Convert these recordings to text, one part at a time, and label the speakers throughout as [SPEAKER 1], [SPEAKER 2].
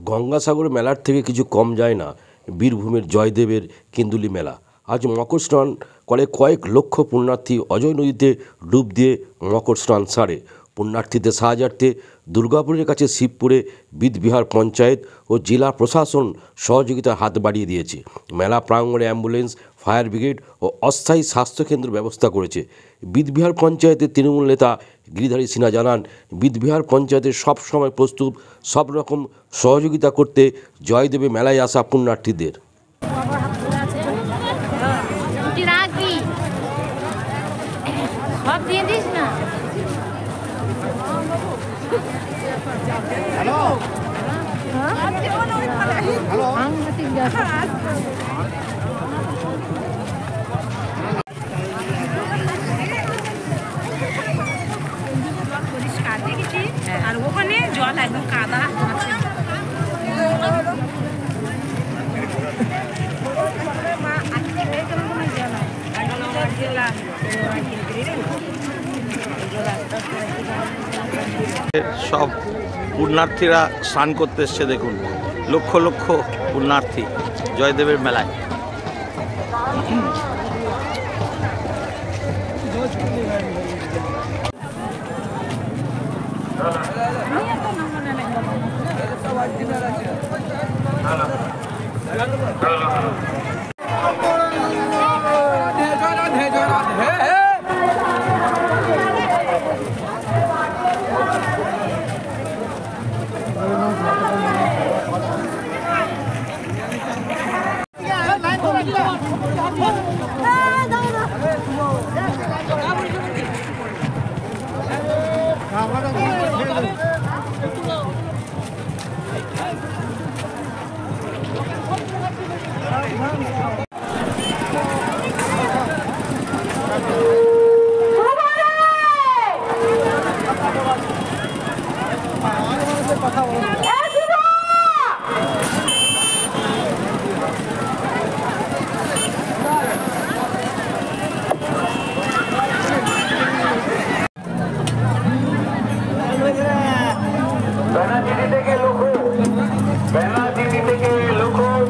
[SPEAKER 1] গঙ্গাসাগর মেলার থেকে কিছু কম যায় না বীরভূমের জয়দেবের কেন্দুলি মেলা। আজ মকর স্নান করে কয়েক লক্ষ পুণ্যার্থী অজয় নদীতে ডুব দিয়ে মকর স্নান সারে। পুণ্যার্থীদের সাহায্যার্থে দুর্গাপুরের কাছে শিবপুরে বিদবিহার পঞ্চায়েত ও জেলা প্রশাসন সহযোগিতার হাত বাড়িয়ে দিয়েছে। মেলা প্রাঙ্গণে অ্যাম্বুলেন্স, ফায়ার ব্রিগেড ও অস্থায়ী স্বাস্থ্যকেন্দ্র ব্যবস্থা করেছে। বিদবিহার পঞ্চায়েতের তৃণমূল নেতা গিরিধারী সিনহা জানান, বিদবিহার পঞ্চায়েতের সব সময় প্রস্তুত সব রকম সহযোগিতা করতে জয়দেবে মেলায় আসা পুণ্যার্থীদের।
[SPEAKER 2] পরিষ্কার দেখেছি আর ওখানে জল একদম কাদা
[SPEAKER 3] সব পুণ্যার্থীরা স্নান করতে এসছে। দেখুন লক্ষ লক্ষ পুণ্যার্থী জয়দেবের মেলায়।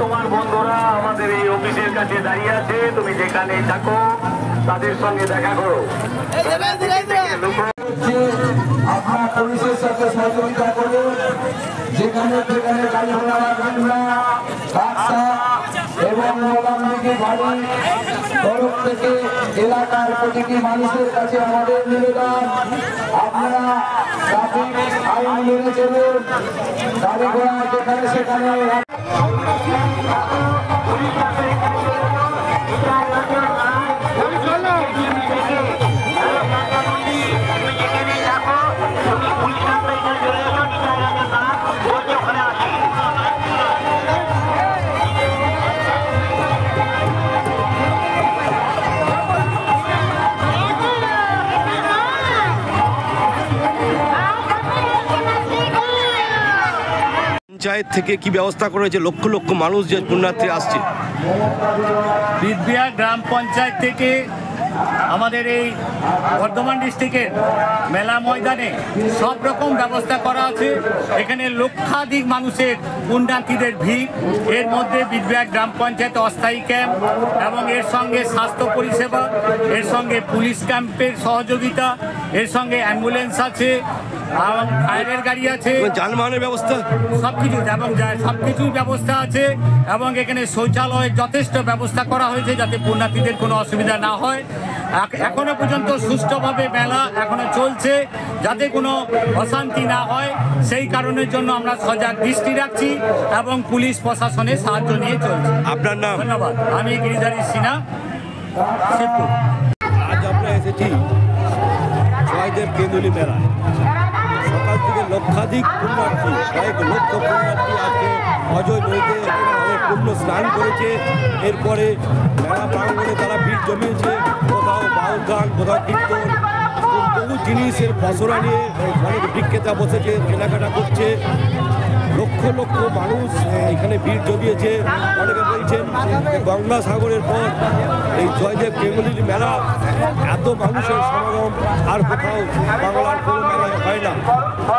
[SPEAKER 4] তোমার বন্ধুরা আমাদের এই অফিসের কাছে দাঁড়িয়ে আছে, তুমি যেখানে থাকো তাদের সঙ্গে দেখা করো। আপনার পুলিশের সাথে সহযোগিতা করে যেখানে যেখানে গাড়ি ঘোড়া রাস্তা এবং বাড়ি তরফ থেকে এলাকার প্রতিটি মানুষের কাছে আমাদের নিবেদন, আপনারা ট্রাফিক আইন মেনে চলুন। গাড়ি ঘোড়া যেখানে সেখানে
[SPEAKER 1] পঞ্চায়েত থেকে কি ব্যবস্থা করেছে? লক্ষ লক্ষ মানুষ যে পুণ্যার্থী আসছে।
[SPEAKER 5] বিদবিহার গ্রাম পঞ্চায়েত থেকে আমাদের এই বর্ধমান ডিস্ট্রিক্টের মেলা ময়দানে সব রকম ব্যবস্থা করা আছে। এখানে লক্ষাধিক মানুষের পুণ্যার্থীদের ভিড়। এর মধ্যে বিদবিহার গ্রাম পঞ্চায়েত অস্থায়ী ক্যাম্প এবং এর সঙ্গে স্বাস্থ্য পরিষেবা, এর সঙ্গে পুলিশ ক্যাম্পের সহযোগিতা, এর সঙ্গে অ্যাম্বুলেন্স আছে, ফায়ারের গাড়ি আছে,
[SPEAKER 1] যানবাহনের ব্যবস্থা
[SPEAKER 5] সবকিছু এবং সবকিছুর ব্যবস্থা আছে। এবং এখানে শৌচালয়ের যথেষ্ট ব্যবস্থা করা হয়েছে যাতে পুণ্যার্থীদের কোনো অসুবিধা না হয়। এখনো পর্যন্ত সুষ্ঠুভাবে মেলা এখনো চলছে, যাতে কোনো অশান্তি না হয় সেই কারণের জন্য আমরা সজাগ দৃষ্টি রাখছি এবং পুলিশ প্রশাসনের সাহায্য নিয়ে চলছি।
[SPEAKER 1] আপনার নাম?
[SPEAKER 5] ধন্যবাদ। আমি গিরিধারী সিনহা, শিবপুর।
[SPEAKER 1] আজ আমরা এসেছি জয়দেব কেন্দুলি মেলায়। সকাল থেকে লক্ষাধিক পুণ্যার্থী, কয়েক লক্ষ পুণ্যার্থী আজকে অজয় নদীতে পূর্ণ স্নান করেছে। এরপরে মেলা প্রাঙ্গণে তারা ভিড় জমিয়েছে, কোথাও বাউল গান, কোথাও কীর্তন, বহু জিনিসের পসরা নিয়ে অনেক বিক্রেতা বসেছে, কেনাকাটা করছে। লক্ষ লক্ষ মানুষ এখানে ভিড় জমিয়েছে। অনেকে বলছেন গঙ্গাসাগরের পর এই জয়দেব কেন্দুলি মেলা এত মানুষের সমাগম আর কোথাও বাংলার কোনো মেলায় হয় না।
[SPEAKER 6] না,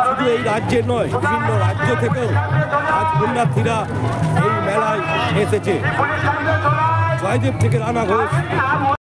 [SPEAKER 6] শুধু এই রাজ্যের নয়, বিভিন্ন রাজ্য থেকেও আজ পুণ্যার্থীরা এই মেলায় এসেছে। জয়দেব থেকে রানা ঘোষ।